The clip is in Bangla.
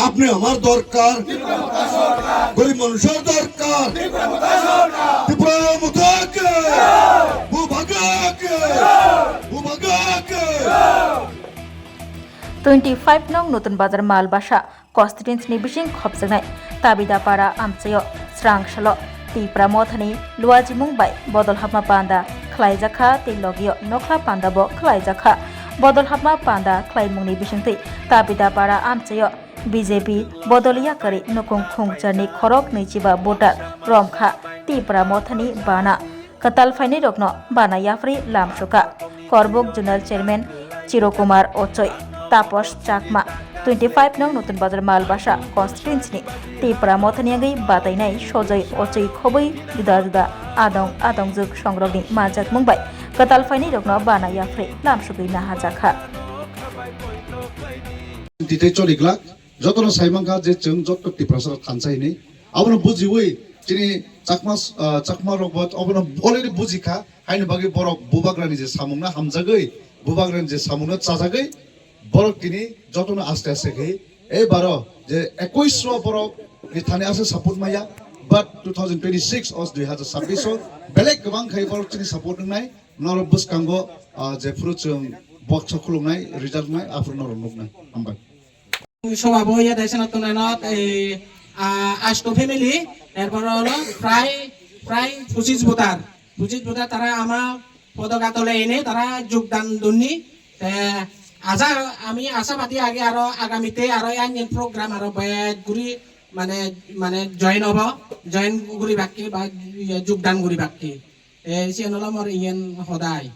আপনি আমার দরকার গরিব মানুষের দরকার Tripura মুথাকে ভূভাগাকে 25 nong nutun bazar malbasa constituency bising khopjangnai tabidapara amchayo srangshalo ti pramothani luajimung bai bodol hapma panda khlaijakha ti logio nokla panda bo khlaijakha bodol hapma panda khlaimungni bisingtei tabidapara amchayo BJP bodoliya kari nokong khungchani khorok nichiba voter romkha ti pramothani bana katal faini rokno bana yafri lamsuka korbok zonal chairman Chirokumar Ochoi Tapos Chakma 25 nong nutun bazar malbasa constituency ti pramothani batainai sojai ochoi khoboi juda adong juk songrokni majak mungbai katal faini rokno bana yafre lamsugui na hajakha দিতে চলিগলা যতন সাইমাঙ্কা যে जों যত টিপ্রাসার খানসাই নেই আবনো বুজিওই যিনি চাকমা রকবত আবনো অলরেডি বুজিখা হাইনো বাগে বরক বুবাগ্রানি যে সামুংনা হামজাগৈ বুবাগ্রানি যে সামুংনা চাজাগৈ বরক তিনি যতন আস্তে আস্তে গে এই বারো যে 21 বরক থানে আছে সাপোর্ট মাইয়া বাট 2026 অস 2026 বেলেগ গোবাং খাই বরক তিনি সাপোর্ট নাই নর বুসকাঙ্গ যে ফুরু जों বক্স খুলুংনাই রিজাল্ট নাই আফর নর নুকনাই হামবাই সভাপতি হইয়া দেশে নতুন আষ্ট ফ্যামিলি এরপর হলো প্রায় 25 ভোটার তারা আমার পতাকা তলে এনে তারা যোগদান দন্নি আমি আশাবাদী আগে আরো আগামীতে আরো আইন প্রোগ্রাম আরো বেদ গুরি মানে জয়েন গুরি বাকি বা যোগদান গুরি বাকি সে হলো মোর ইয়েন সদায়